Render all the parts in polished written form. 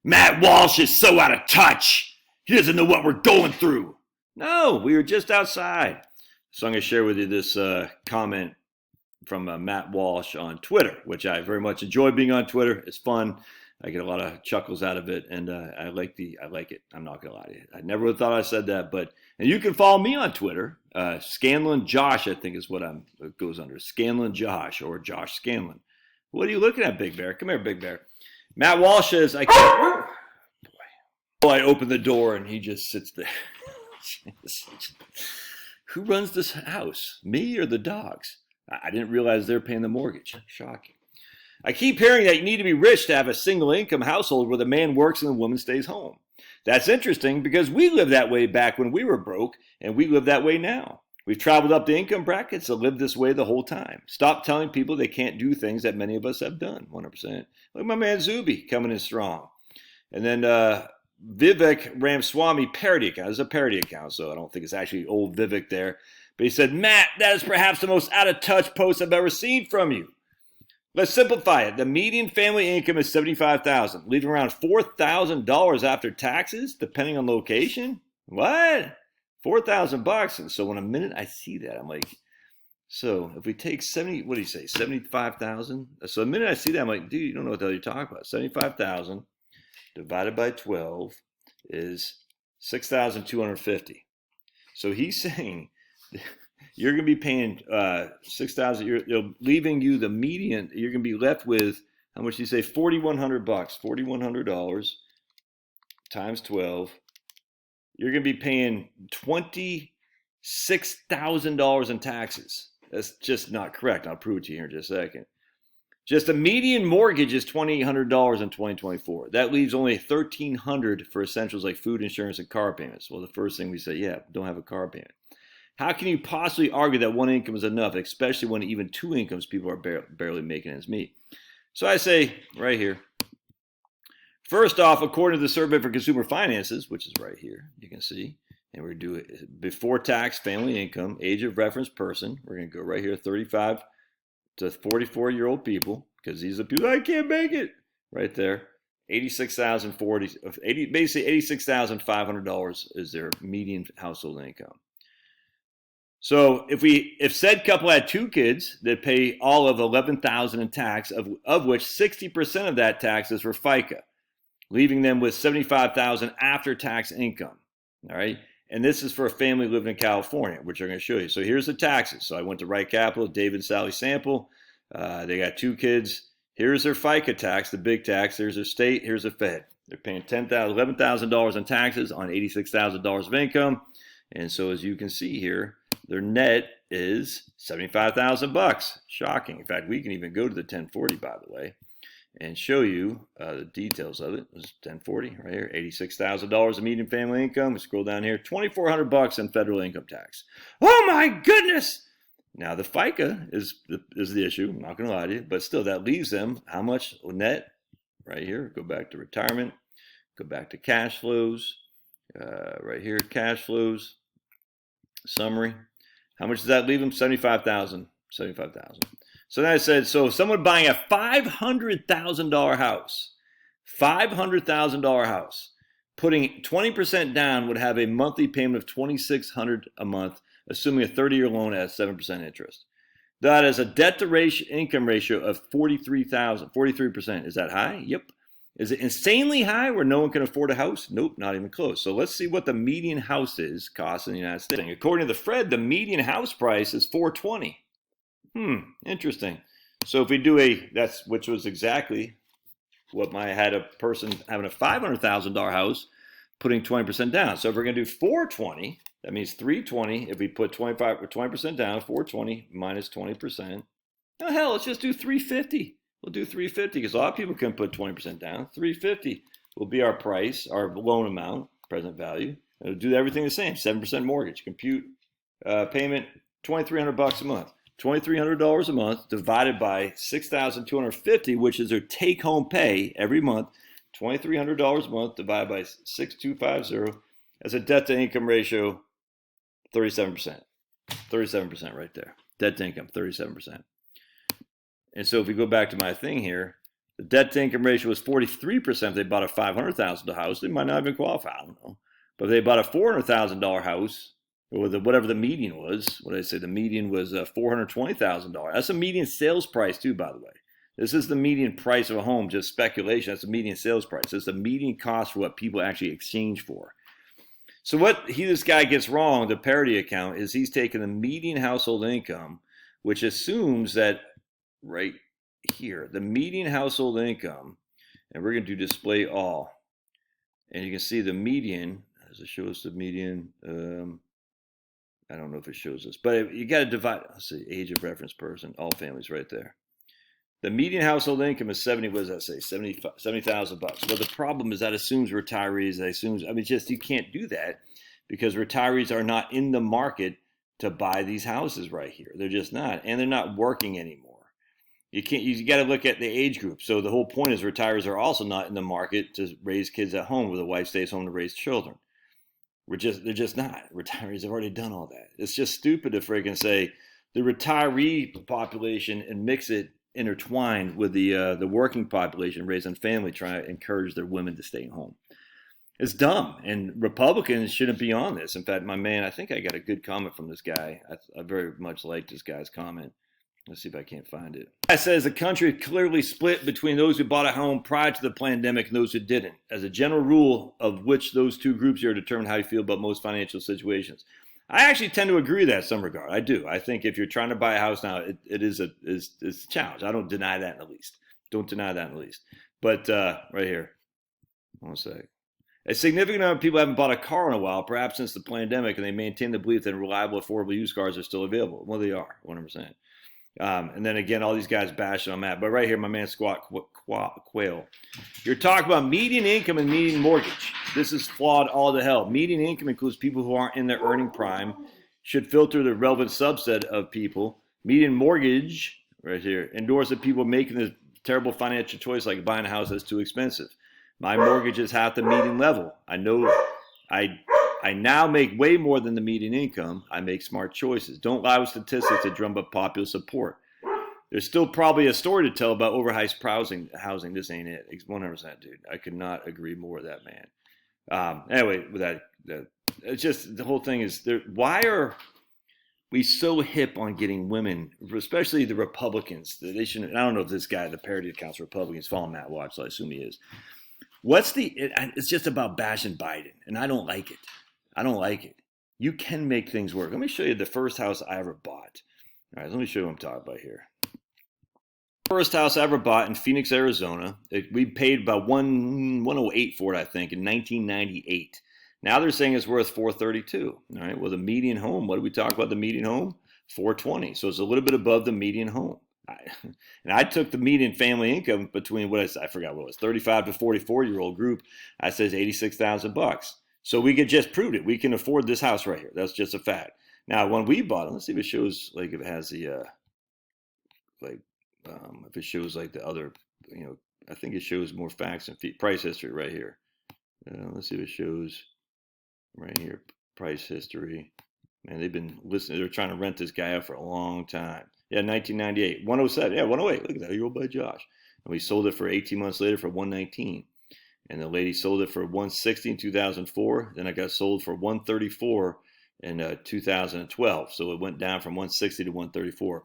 Matt Walsh is so out of touch. He doesn't know what we're going through. No, we were just outside. So I'm going to share with you this comment from Matt Walsh on Twitter, which I very much enjoy being on Twitter. It's fun. I get a lot of chuckles out of it, and I like it. I'm not gonna lie to you. I never would have thought I said that, and you can follow me on Twitter. Scanlon Josh, I think is what it goes under. Scanlon Josh or Josh Scanlon. What are you looking at, Big Bear? Come here, Big Bear. Matt Walsh says, I can't. Boy, I open the door and he just sits there. Who runs this house? Me or the dogs? I didn't realize they're paying the mortgage. Shocking. I keep hearing that you need to be rich to have a single income household where the man works and the woman stays home. That's interesting because we lived that way back when we were broke, and we live that way now. We've traveled up the income brackets and lived this way the whole time. Stop telling people they can't do things that many of us have done. 100%. Look at my man Zuby coming in strong. And then Vivek Ramswamy parody account. It's a parody account, so I don't think it's actually old Vivek there. But he said, Matt, that is perhaps the most out-of-touch post I've ever seen from you. Let's simplify it. The median family income is $75,000, leaving around $4,000 after taxes, depending on location. What? $4,000. So in a minute I see that, I'm like, so if we take 70, what do you say, 75,000? So the minute I see that, I'm like, dude, you don't know what the hell you're talking about. 75,000 divided by 12 is 6,250. So he's saying you're going to be paying 6,000. You're leaving you the median. You're going to be left with how much do you say? $4,100. $4,100 times 12. You're going to be paying $26,000 in taxes. That's just not correct. I'll prove it to you here in just a second. Just a median mortgage is $2,800 in 2024. That leaves only $1,300 for essentials like food, insurance, and car payments. Well, the first thing we say, yeah, don't have a car payment. How can you possibly argue that one income is enough, especially when even two incomes people are barely making ends meet? So I say right here, first off, according to the Survey for Consumer Finances, which is right here, you can see, and we're doing it before tax, family income, age of reference person. We're going to go right here, 35 to 44-year-old people, because these are people, I can't make it. Right there, basically $86,500 is their median household income. So if said couple had two kids, they'd pay all of $11,000 in tax, of which 60% of that tax is for FICA, leaving them with $75,000 after tax income. All right. And this is for a family living in California, which I'm going to show you. So here's the taxes. So I went to Right Capital, David and Sally Sample. They got two kids. Here's their FICA tax, the big tax. There's their state. Here's the Fed. They're paying $11,000 in taxes on $86,000 of income. And so as you can see here, their net is $75,000. Shocking. In fact, we can even go to the 1040, by the way, and show you the details of it. It was 1040 right here, $86,000 of median family income. We scroll down here, $2,400 in federal income tax. Oh my goodness! Now the FICA is the issue. I'm not going to lie to you, but still, that leaves them how much net? Right here. Go back to retirement. Go back to cash flows. Right here, cash flows summary. How much does that leave them? $75,000. $75,000. So then I said, so if someone buying a $500,000 house, $500,000 house, putting 20% down would have a monthly payment of $2,600 a month, assuming a 30-year loan at 7% interest. That is a debt-to-income ratio of 43%. Is that high? Yep. Is it insanely high where no one can afford a house? Nope, not even close. So let's see what the median house cost in the United States. According to the Fred, the median house price is $420,000. Interesting. So if we do which was exactly what I had a person having a $500,000 house putting 20% down. So if we're going to do $420,000, that means $320,000. If we put 20% down, $420,000 minus 20%. Oh hell, let's just do $350,000. We'll do $350,000 because a lot of people can put 20% down. $350,000 will be our price, our loan amount, present value. It'll do everything the same. 7% mortgage, compute payment, $2,300 a month. $2,300 a month divided by 6,250, which is their take-home pay every month. $2,300 a month divided by 6,250 as a debt-to-income ratio, 37%. 37% right there. Debt to income, 37%. And so if we go back to my thing here, The debt to income ratio was 43%. If they bought a $500,000 house, they might not even qualify. I don't know. But if they bought a $400,000 house, or whatever the median was, what did I say? The median was $420,000. That's a median sales price too, by the way. This is the median price of a home, just speculation. That's the median sales price. It's the median cost for what people actually exchange for. So what this guy gets wrong, the parity account, is he's taking the median household income, which assumes that right here, the median household income, and we're going to do display all. And you can see the median, as it shows the median, I don't know if it shows this, but you got to divide, let's see, age of reference person, all families right there. The median household income is 70, what does that say? 70,000 bucks. Well, the problem is that assumes retirees, that assumes, I mean, just, you can't do that because retirees are not in the market to buy these houses right here. They're just not, and they're not working anymore. You got to look at the age group. So the whole point is retirees are also not in the market to raise kids at home where the wife stays home to raise children. They're just not. Retirees have already done all that. It's just stupid to freaking say the retiree population and mix it intertwined with the working population raising family, trying to encourage their women to stay home. It's dumb, and Republicans shouldn't be on this. In fact, my man, I think I got a good comment from this guy. I very much like this guy's comment. Let's see if I can't find it. It says the country clearly split between those who bought a home prior to the pandemic and those who didn't. As a general rule of which those two groups are determine how you feel about most financial situations. I actually tend to agree with that in some regard. I do. I think if you're trying to buy a house now, it is a challenge. I don't deny that in the least. Don't deny that in the least. But right here, one sec. A significant number of people haven't bought a car in a while, perhaps since the pandemic, and they maintain the belief that reliable, affordable used cars are still available. Well, they are, 100%. And then again, all these guys bashing on that. But right here, my man Squat Quail. You're talking about median income and median mortgage. This is flawed all to hell. Median income includes people who aren't in their earning prime, should filter the relevant subset of people. Median mortgage, right here, endorses people making this terrible financial choice like buying a house that's too expensive. My mortgage is half the median level. I know I now make way more than the median income. I make smart choices. Don't allow statistics to drum up popular support. There's still probably a story to tell about overpriced housing. This ain't it. 100%, dude. I could not agree more with that man. Anyway, with that, it's just the whole thing is there. Why are we so hip on getting women, especially the Republicans? That they shouldn't. I don't know if this guy, the parody accounts Republicans, follow Matt Walsh, so I assume he is. It's just about bashing Biden, and I don't like it. I don't like it. You can make things work. Let me show you the first house I ever bought. All right, let me show you what I'm talking about here. First house I ever bought in Phoenix, Arizona. We paid about $108 for it, I think, in 1998. Now they're saying it's worth $432. All right, well, the median home, what did we talk about the median home? $420. So it's a little bit above the median home. And I took the median family income between I forgot what it was, 35 to 44-year-old group. I says $86,000. So we could just prove it. We can afford this house right here. That's just a fact. Now, when we bought it, let's see if it shows, like, if it has the, if it shows, like, the other, I think it shows more facts and price history right here. Let's see if it shows right here, price history. Man, they've been listening. They're trying to rent this guy out for a long time. Yeah, 1998, 107. Yeah, 108. Look at that. You're old by Josh. And we sold it for 18 months later for 119. And the lady sold it for 160 in 2004. Then I got sold for 134 in 2012. So it went down from 160 to 134.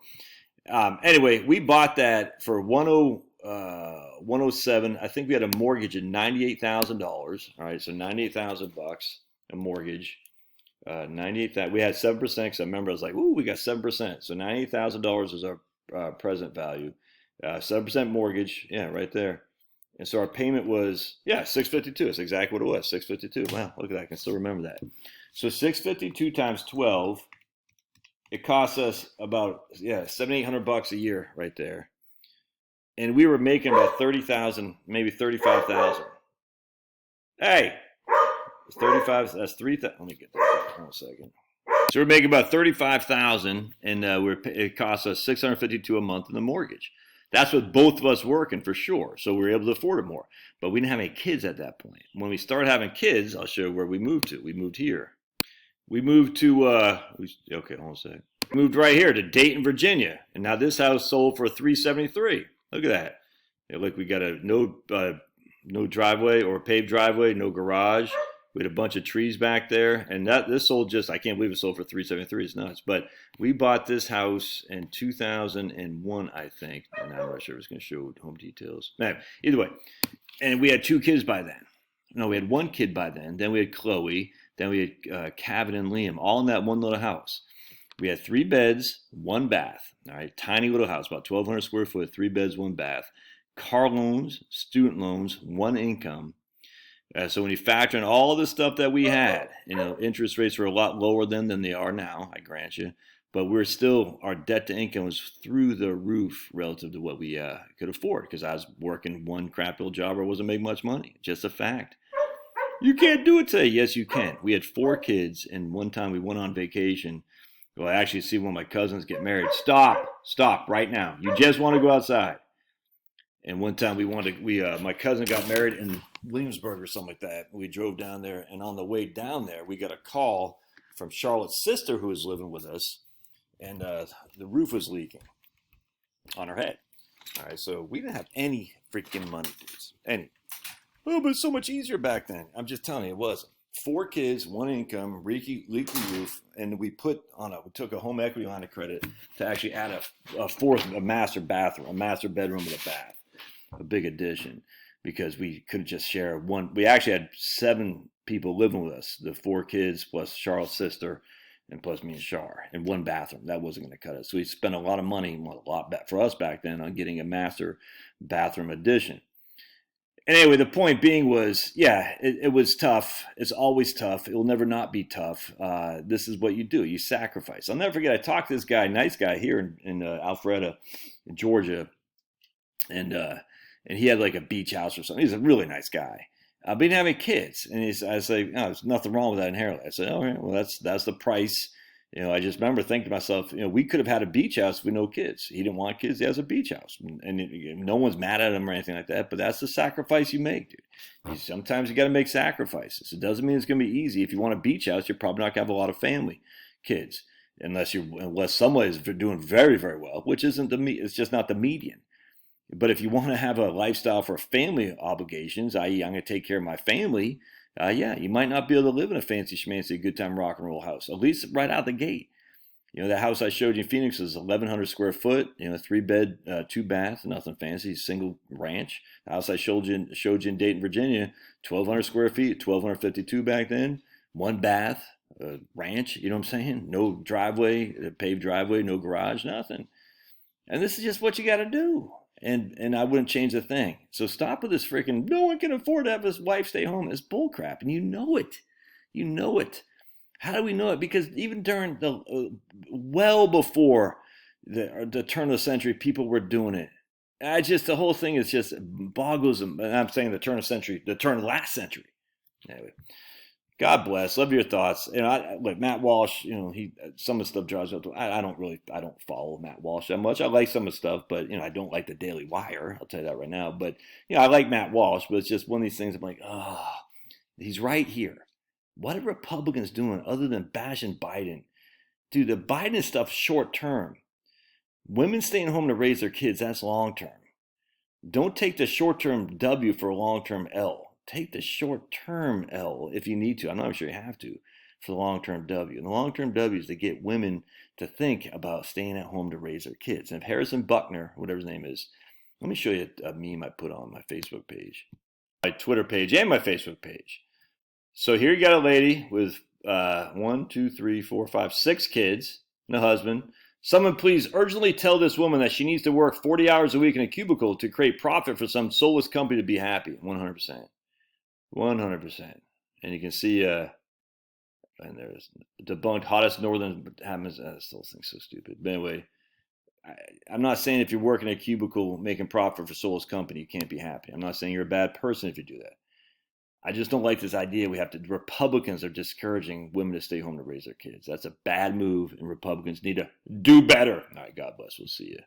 Anyway, we bought that for 107. I think we had a mortgage of $98,000. All right, so $98,000 a mortgage. 98,000. We had 7% because I remember I was like, "Ooh, we got 7%." So $98,000 is our present value. 7% mortgage, yeah, right there. And so our payment was, $652. That's exactly what it was, $652. Wow, look at that. I can still remember that. So $652 times 12, it costs us about $7,800 a year right there. And we were making about $30,000, maybe $35,000. Hey, it's 35. That's 3,000. Let me get that. Hold on a second. So we're making about $35,000, and it costs us $652 a month in the mortgage. That's with both of us working for sure. So we were able to afford it more. But we didn't have any kids at that point. When we started having kids, I'll show you where we moved to. We moved here. We moved to, okay, hold on a second. We moved right here to Dayton, Virginia. And now this house sold for $373. Look at that. Like we got a no driveway or paved driveway, no garage. We had a bunch of trees back there, and this sold just, I can't believe it sold for 373. It's nuts. But we bought this house in 2001, I think, and I'm not sure if it's going to show home details. Anyway, either way, and we had 2 kids by then. No, we had 1 kid by then. Then we had Chloe. Then we had Kevin and Liam, all in that one little house. We had 3 beds, 1 bath. All right, tiny little house, about 1,200 square foot, 3 beds, 1 bath. Car loans, student loans, 1 income. So when you factor in all the stuff that we had, interest rates were a lot lower then than they are now, I grant you. But we're still, our debt to income was through the roof relative to what we could afford, because I was working one crap little job or wasn't making much money. Just a fact. You can't do it today. Yes, you can. We had 4 kids, and one time we went on vacation. Well, I actually see one of my cousins get married. Stop right now. You just want to go outside. And one time my cousin got married in Williamsburg or something like that. We drove down there, and on the way down there, we got a call from Charlotte's sister who was living with us, and the roof was leaking on her head. All right, so we didn't have any freaking money, dudes. Any. Oh, but it's so much easier back then. I'm just telling you, it wasn't. 4 kids, 1 income, leaky roof, and we took a home equity line of credit to actually add a master bathroom, a master bedroom with a bath, a big addition, because we couldn't just share one. We actually had 7 people living with us, the 4 kids plus Charles' sister, and plus me and Char, in 1 bathroom. That wasn't going to cut it. So we spent a lot of money, a lot for us back then, on getting a master bathroom addition. Anyway, the point being was, yeah, it was tough. It's always tough. It will never not be tough. This is what you do. You sacrifice. I'll never forget, I talked to this guy, nice guy here in Alpharetta, Georgia, and he had like a beach house or something. He's a really nice guy. But he didn't have any kids. And I was like, no, there's nothing wrong with that inherently. I said, all right, well, that's the price. I just remember thinking to myself, we could have had a beach house with no kids. He didn't want kids. He has a beach house. And no one's mad at him or anything like that, but that's the sacrifice you make, dude. Sometimes you got to make sacrifices. It doesn't mean it's going to be easy. If you want a beach house, you're probably not going to have a lot of family, kids, unless someone is doing very, very well, which it's just not the median. But if you want to have a lifestyle for family obligations, i.e. I'm going to take care of my family, yeah, you might not be able to live in a fancy schmancy good time rock and roll house, at least right out the gate. The house I showed you in Phoenix is 1,100 square foot, 3 bed, 2 bath, nothing fancy, single ranch. The house I showed you in Dayton, Virginia, 1,200 square feet, 1,252 back then, 1 bath, ranch, you know what I'm saying? No driveway, paved driveway, no garage, nothing. And this is just what you got to do. And I wouldn't change a thing. So stop with this freaking, no one can afford to have his wife stay home. It's bullcrap. And you know it. You know it. How do we know it? Because even during well before the turn of the century, people were doing it. The whole thing is just boggles. And I'm saying the turn of last century. Anyway. God bless. Love your thoughts. Like Matt Walsh, some of the stuff drives up. I don't follow Matt Walsh that much. I like some of the stuff, but I don't like the Daily Wire. I'll tell you that right now. But I like Matt Walsh, but it's just one of these things. I'm like, he's right here. What are Republicans doing other than bashing Biden? Dude, the Biden stuff's short term. Women staying home to raise their kids, that's long term. Don't take the short term W for a long term L. Take the short-term L if you need to. I'm not sure you have to for the long-term W. And the long-term W is to get women to think about staying at home to raise their kids. And if Harrison Buckner, whatever his name is, let me show you a meme I put on my Facebook page, my Twitter page, and my Facebook page. So here you got a lady with 1, 2, 3, 4, 5, 6 kids and a husband. Someone please urgently tell this woman that she needs to work 40 hours a week in a cubicle to create profit for some soulless company to be happy. 100%. 100%. And you can see, and there's debunked hottest northern happens. This whole thing's so stupid. But anyway, I'm not saying if you're working a cubicle making profit for soulless company, you can't be happy. I'm not saying you're a bad person if you do that. I just don't like this idea Republicans are discouraging women to stay home to raise their kids. That's a bad move, and Republicans need to do better. All right, God bless. We'll see you.